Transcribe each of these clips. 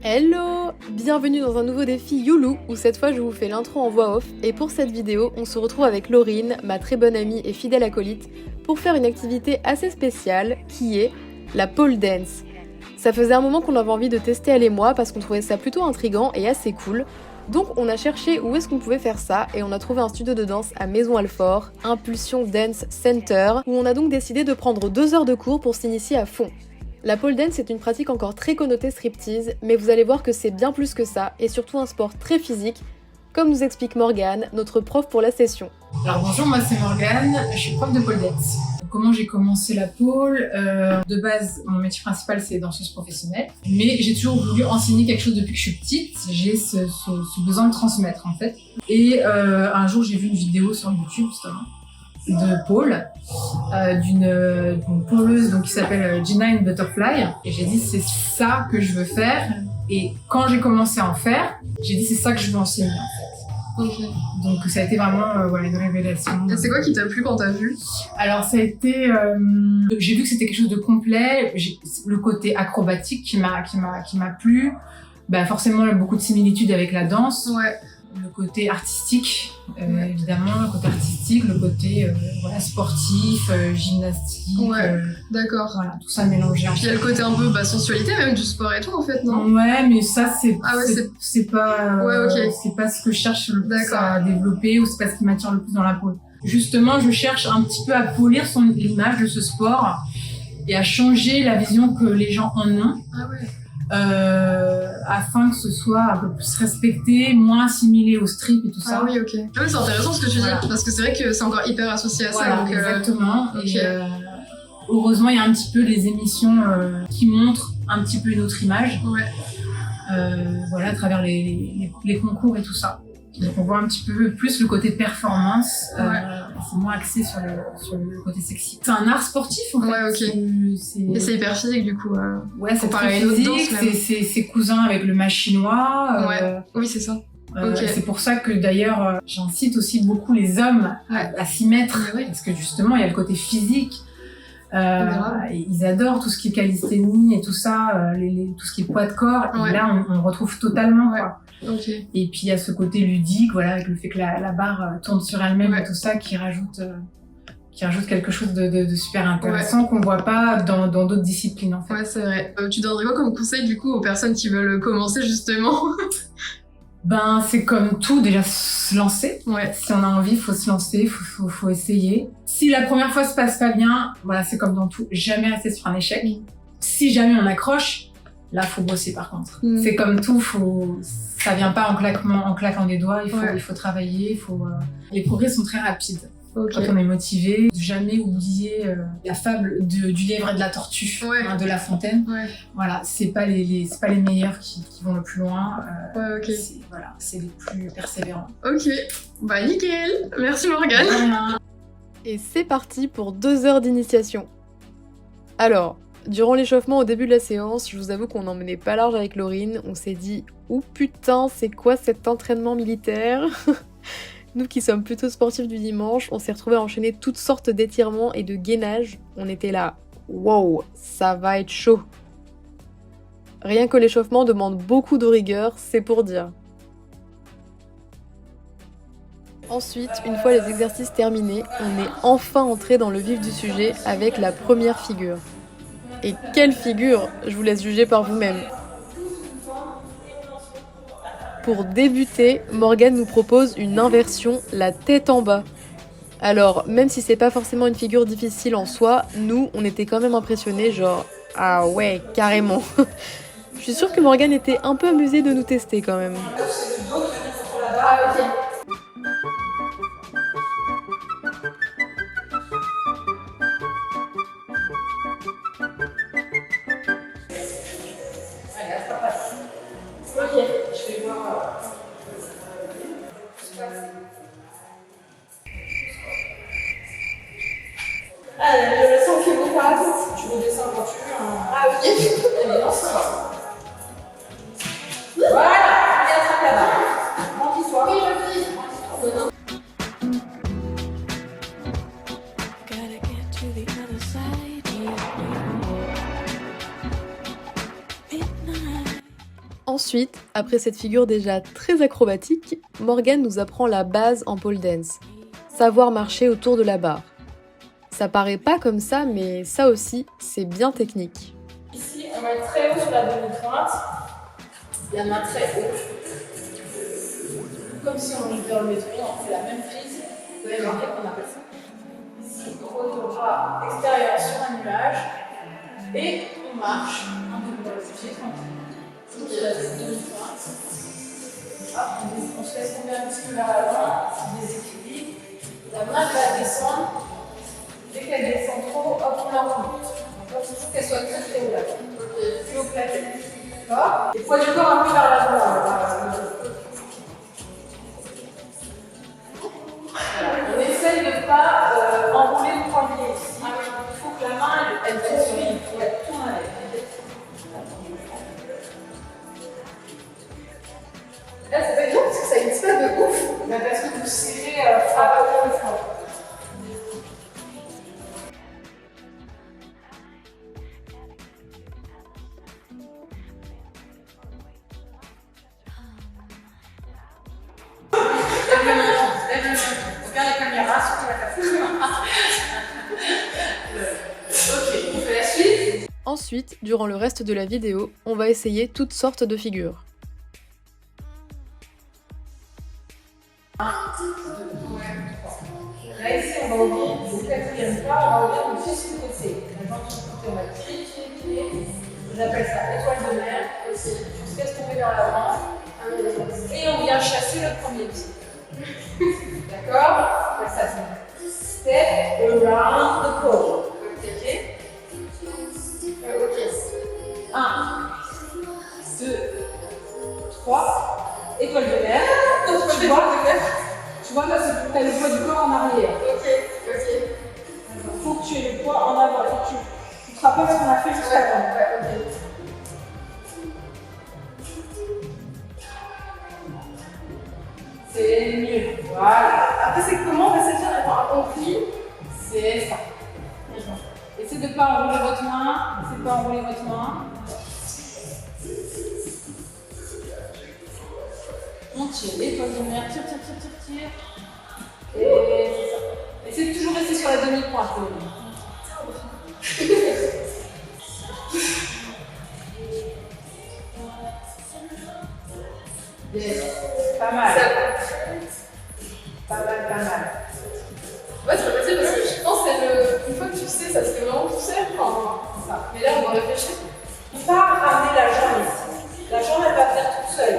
Hello! Bienvenue dans un nouveau défi Youlou, où cette fois je vous fais l'intro en voix off, et pour cette vidéo, on se retrouve avec Laurine, ma très bonne amie et fidèle acolyte, pour faire une activité assez spéciale, qui est la pole dance. Ça faisait un moment qu'on avait envie de tester elle et moi, parce qu'on trouvait ça plutôt intriguant et assez cool, donc on a cherché où est-ce qu'on pouvait faire ça, et on a trouvé un studio de danse à Maison-Alfort, Impulsion Dance Center, où on a donc décidé de prendre 2 heures de cours pour s'initier à fond. La pole dance est une pratique encore très connotée striptease, mais vous allez voir que c'est bien plus que ça, et surtout un sport très physique, comme nous explique Morgane, notre prof pour la session. Alors bonjour, moi c'est Morgane, je suis prof de pole dance. Comment j'ai commencé la pole? De base, mon métier principal c'est danseuse professionnelle, mais j'ai toujours voulu enseigner quelque chose depuis que je suis petite. J'ai ce besoin de transmettre en fait. Et un jour j'ai vu une vidéo sur YouTube justement de pole, d'une poleuse donc, qui s'appelle Gina in Butterfly, et j'ai dit c'est ça que je veux faire. Et quand j'ai commencé à en faire, j'ai dit c'est ça que je veux enseigner en fait. Okay. Donc ça a été vraiment voilà, une révélation. Et c'est quoi qui t'a plu quand t'as vu? Alors ça a été, j'ai vu que c'était quelque chose de complet, le côté acrobatique qui m'a plu, bah forcément beaucoup de similitudes avec la danse. Ouais. Le côté artistique, évidemment, le côté artistique, le côté voilà, sportif, gymnastique. Ouais, d'accord. Voilà, tout ça mélangé. Puis il y a le côté un peu sensualité même du sport et tout en fait, non? Ouais, mais ça c'est pas ouais, okay. C'est pas ce que je cherche le plus à développer, ou c'est pas ce qui m'attire le plus dans la pole. Justement, je cherche un petit peu à polir l'image de ce sport et à changer la vision que les gens en ont. Ah ouais. Afin que ce soit un peu plus respecté, moins assimilé au strip et tout ça. Ah oui, ok. Ah oui, c'est intéressant ce que tu dis, parce que c'est vrai que c'est encore hyper associé à ça. Donc, exactement. Okay. Et heureusement, il y a un petit peu des émissions qui montrent un petit peu une autre image. Ouais. Voilà, à travers les concours et tout ça. Donc on voit un petit peu plus le côté performance, c'est moins axé sur le côté sexy. C'est un art sportif en fait. Ouais, ok. Et c'est hyper physique du coup. Ouais, c'est très physique, c'est cousin avec le match chinois. Ouais, oui c'est ça. Okay. C'est pour ça que d'ailleurs j'incite aussi beaucoup les hommes à s'y mettre, parce que justement il y a le côté physique. Ils adorent tout ce qui est calisthénie et tout ça, tout ce qui est poids de corps, et là on retrouve totalement quoi. Okay. Et puis il y a ce côté ludique, voilà, avec le fait que la barre tourne sur elle-même et tout ça, qui rajoute quelque chose de super intéressant qu'on voit pas dans d'autres disciplines en fait. Ouais, c'est vrai. Tu donnerais quoi comme conseil du coup aux personnes qui veulent commencer justement? Ben c'est comme tout, déjà se lancer. Ouais. Si on a envie, faut se lancer, faut essayer. Si la première fois se passe pas bien, voilà, c'est comme dans tout, jamais rester sur un échec. Si jamais on accroche, là faut bosser par contre. C'est comme tout, ça vient pas en claquant des doigts, il faut travailler, les progrès sont très rapides. Okay. Quand on est motivé, jamais oublier la fable du lièvre et de la tortue, de La Fontaine. Ouais. Voilà, c'est pas les meilleurs qui vont le plus loin. Okay. C'est les plus persévérants. Ok, bah nickel. Merci Morgane. Et c'est parti pour 2 heures d'initiation. Alors, durant l'échauffement au début de la séance, je vous avoue qu'on n'en menait pas large avec Laurine. On s'est dit « Oh putain, c'est quoi cet entraînement militaire ?» Nous qui sommes plutôt sportifs du dimanche, on s'est retrouvés à enchaîner toutes sortes d'étirements et de gainage. On était là « Wow, ça va être chaud !» Rien que l'échauffement demande beaucoup de rigueur, c'est pour dire. Ensuite, une fois les exercices terminés, on est enfin entré dans le vif du sujet avec la première figure. Et quelle figure! Je vous laisse juger par vous-même. Pour débuter, Morgane nous propose une inversion, la tête en bas. Alors, même si c'est pas forcément une figure difficile en soi, nous, on était quand même impressionnés, genre « Ah ouais, carrément !» Je suis sûre que Morgane était un peu amusée de nous tester quand même. Je sens que vous faire la tête. Tu redescends quand tu veux. Ah, ok. Allez, lance-toi. Voilà, et attrape la barre. Remplis-toi. Oui, je Ensuite, après cette figure déjà très acrobatique, Morgane nous apprend la base en pole dance, savoir marcher autour de la barre. Ça paraît pas comme ça, mais ça aussi, c'est bien technique. Ici, on met très haut sur la demi-pointe. La main très haute. Comme si on montait dans le métro, on fait la même prise. Vous avez remarqué qu'on appelle ça. Ici, on pose le bras extérieur sur un nuage. Et on marche un peu plus tranquille. Toujours sur la demi-pointe. On se laisse tomber un petit peu vers l'avant, on déséquilibre. La main va descendre. Dès qu'elle descend trop, hop, on la remonte. Il faut qu'elle soit très très haut là. Plus haut que la tête. D'accord. Et poids du corps un peu vers l'avant. On essaye de ne pas enrouler le poignet ici. Il faut que la main elle tourne vite. Elle tourne avec. Là, c'est pas évident parce que ça a une espèce de ouf. Mais parce que vous serrez le front. Regarde la caméra, surtout la caméra. Ok, on fait la suite. Ensuite, durant le reste de la vidéo, on va essayer toutes sortes de figures. Là, ici, on va ouvrir le quatrième pas, on va ouvrir le fils du côté. Maintenant, sur le côté, on va trier. J'appelle ça étoile de mer. On se laisse tomber vers l'avant. Et on vient chasser le premier pied. D'accord? Ça, c'est step around the pole. Ok? Ok. 1, 2, 3. Étoile de mer. Tu vois, là, c'est pour que tu aies le poids du corps en arrière. Ok. Il faut que tu aies le poids en avant. Tu te rappelles ce qu'on a fait juste avant. C'est mieux. Voilà. Après, c'est comment on va se dire, on plie. C'est ça. Essayez de ne pas enrouler votre main. On tire. Étoile de mer. Tire. Et c'est ça. Essayez de toujours rester sur la demi-pointe. Pas mal. Ouais, c'est pas facile parce que je pense que une fois que tu sais, ça se fait vraiment tout seul. Enfin, ça. Mais là, on va réfléchir. On va ramener la jambe ici. La jambe, elle va venir toute seule.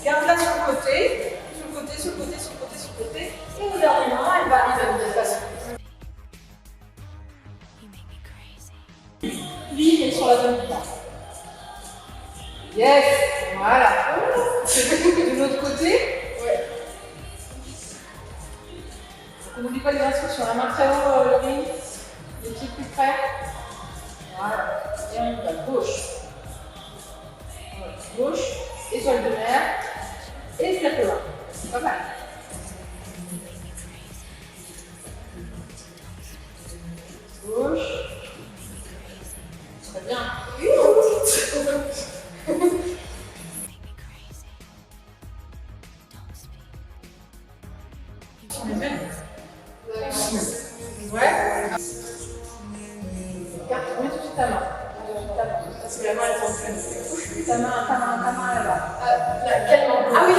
Garde-la sur le côté. Sur le côté. Et au dernier moment, elle va arriver de façon. Lui, il est sur la demi-pointe. Yes! Voilà. De l'autre côté. Ouais. On n'oublie pas les instructions. La main très haut, le ring. Les pieds plus près. Voilà. Et on y va. Gauche. Étoile de mer. Et step là. Pas mal. Gauche. Très bien. On est même. Ouais. Regarde, remets tout de suite ta main. Parce que la main elle s'enflamme. Ta main là-bas. Quelle main? Ah oui,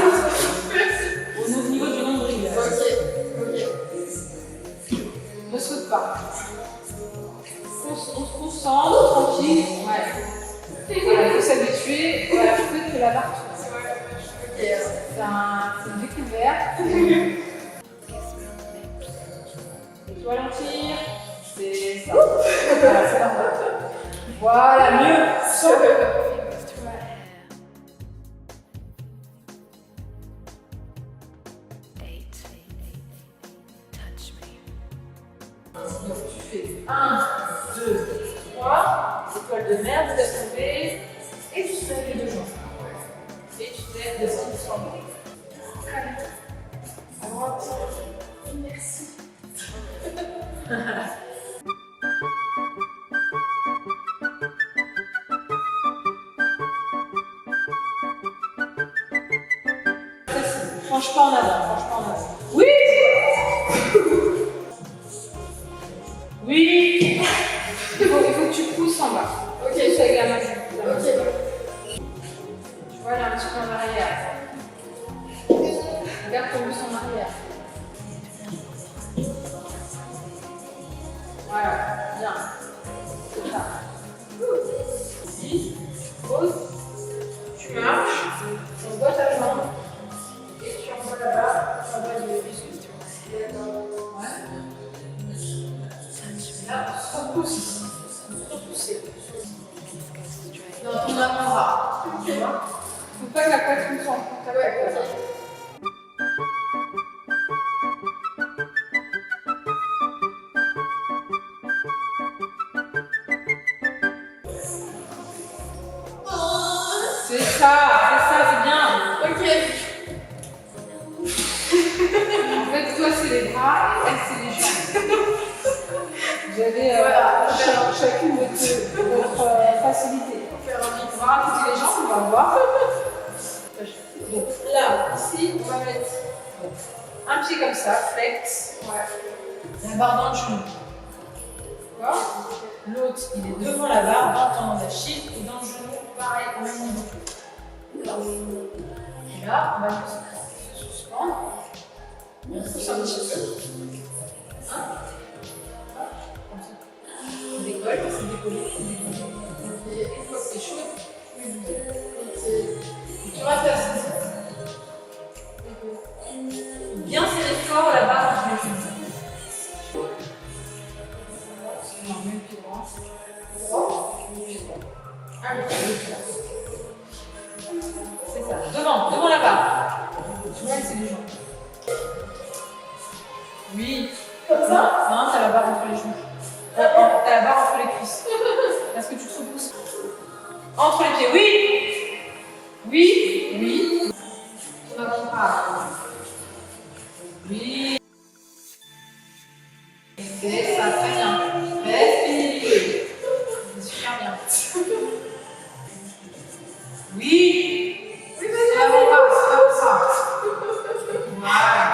Au niveau du nombril. Ok. Ne saute pas. On se concentre, tranquille. Ouais. Voilà, il faut s'habituer. Voilà, peut-être que la barre tourne. C'est une découverte. Il faut ralentir. C'est ça. Voilà, c'est normal. Voilà, mieux. Donc tu fais 1, 2, 3, étoile de mer, vous laissez tomber, et tu fais les deux jambes. Et tu fais descendre sur le dos. À droite. Merci. Penche pas en avant, penche pas en avant. Oui. Oui. Il faut que tu pousses en bas. Ok, c'est avec la main. Ok. Tu vois, là, un petit peu en arrière. Regarde ton buste en arrière. Voilà, bien. C'est ça. Ici, pose. Tu marches, on voit ta jambe. Et tu envoies là-bas, tu envoies les muscles. Ouais. Là, on se repousse. On se repousse. Dans ton avant-bras. Tu vois? Faut pas que la poitrine soit en contact avec la jambe. C'est ça, c'est bien. Ok. En fait, toi, c'est les bras, elle, c'est les jambes. Vous avez chacune votre facilité. On va rajouter les jambes, on va voir. Donc là, ici, on va mettre un pied comme ça, flex. Ouais. La barre dans le genou. D'accord? L'autre, il est devant la barre, dans le tendon d'Achille, et dans le genou, pareil, au même niveau. Et là, on va se suspendre. On pousse un petit peu. Hein? Comme ça. On décolle, c'est décollé. Et une fois que c'est chaud, tu ratasses. Bien serrer fort la barre entre les genoux. Non, même pied droit. Allez, c'est ça. Devant la barre. Tu vois, c'est les jambes. Oui. Comme ça? Non, t'as la barre entre les genoux. T'as la barre entre les cuisses. Est-ce que tu te repousses? Entre les pieds, oui. Oui. Oui. Ton avant-bras. Oui. C'est ça, très bien. Reste. Super bien. Oui. Oui, vas-y. Voilà.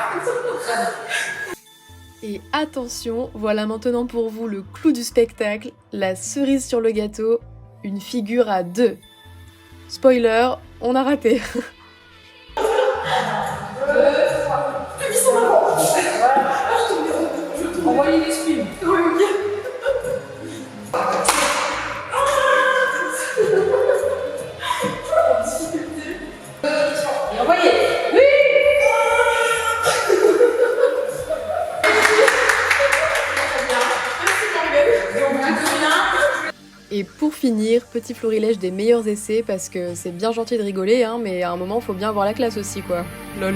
Et attention, voilà maintenant pour vous le clou du spectacle, la cerise sur le gâteau, une figure à 2. Spoiler, on a raté. Envoyez les spins. Et envoyez. Oui. Et pour finir, petit florilège des meilleurs essais, parce que c'est bien gentil de rigoler, hein, mais à un moment, faut bien voir la classe aussi, quoi. Lol.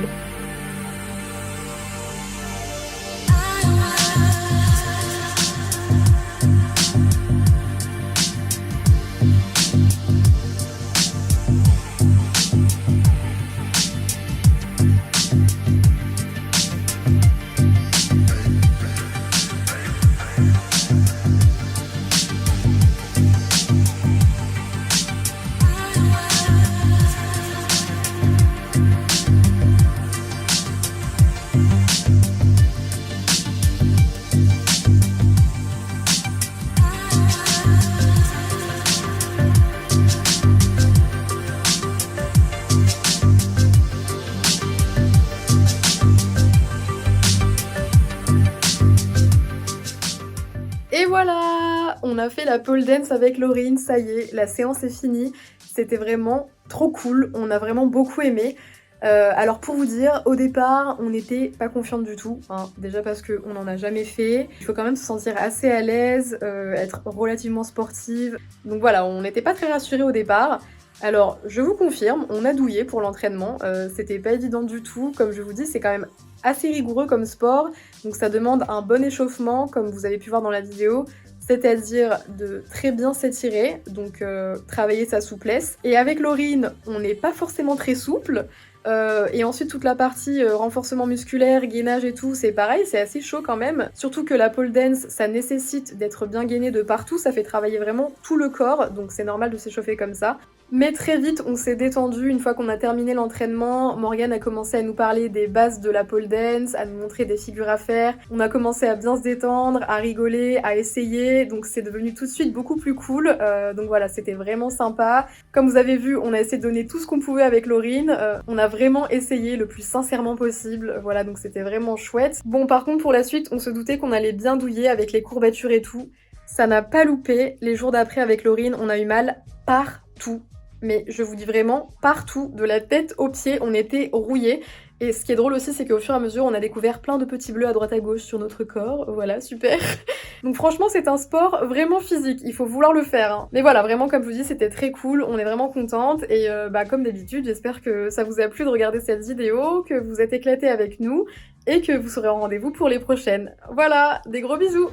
Et voilà, on a fait la pole dance avec Laurine, ça y est, la séance est finie. C'était vraiment trop cool, on a vraiment beaucoup aimé. Alors pour vous dire, au départ, on n'était pas confiante du tout, hein, déjà parce qu'on n'en a jamais fait. Il faut quand même se sentir assez à l'aise, être relativement sportive. Donc voilà, on n'était pas très rassurés au départ. Alors je vous confirme, on a douillé pour l'entraînement, c'était pas évident du tout. Comme je vous dis, c'est quand même assez rigoureux comme sport, donc ça demande un bon échauffement, comme vous avez pu voir dans la vidéo. C'est-à-dire de très bien s'étirer, donc travailler sa souplesse. Et avec Laurine, on n'est pas forcément très souple. Et ensuite toute la partie renforcement musculaire, gainage et tout, c'est pareil, c'est assez chaud quand même. Surtout que la pole dance, ça nécessite d'être bien gainé de partout, ça fait travailler vraiment tout le corps, donc c'est normal de s'échauffer comme ça. Mais très vite, on s'est détendu une fois qu'on a terminé l'entraînement. Morgane a commencé à nous parler des bases de la pole dance, à nous montrer des figures à faire. On a commencé à bien se détendre, à rigoler, à essayer. Donc c'est devenu tout de suite beaucoup plus cool. Donc voilà, c'était vraiment sympa. Comme vous avez vu, on a essayé de donner tout ce qu'on pouvait avec Laurine. On a vraiment essayé le plus sincèrement possible. Voilà, donc c'était vraiment chouette. Bon, par contre, pour la suite, on se doutait qu'on allait bien douiller avec les courbatures et tout. Ça n'a pas loupé. Les jours d'après avec Laurine, on a eu mal partout. Mais je vous dis vraiment, partout, de la tête aux pieds, on était rouillés. Et ce qui est drôle aussi, c'est qu'au fur et à mesure, on a découvert plein de petits bleus à droite à gauche sur notre corps. Voilà, super. Donc franchement, c'est un sport vraiment physique. Il faut vouloir le faire. Hein. Mais voilà, vraiment, comme je vous dis, c'était très cool. On est vraiment contente. Et comme d'habitude, j'espère que ça vous a plu de regarder cette vidéo, que vous êtes éclatés avec nous et que vous serez en rendez-vous pour les prochaines. Voilà, des gros bisous.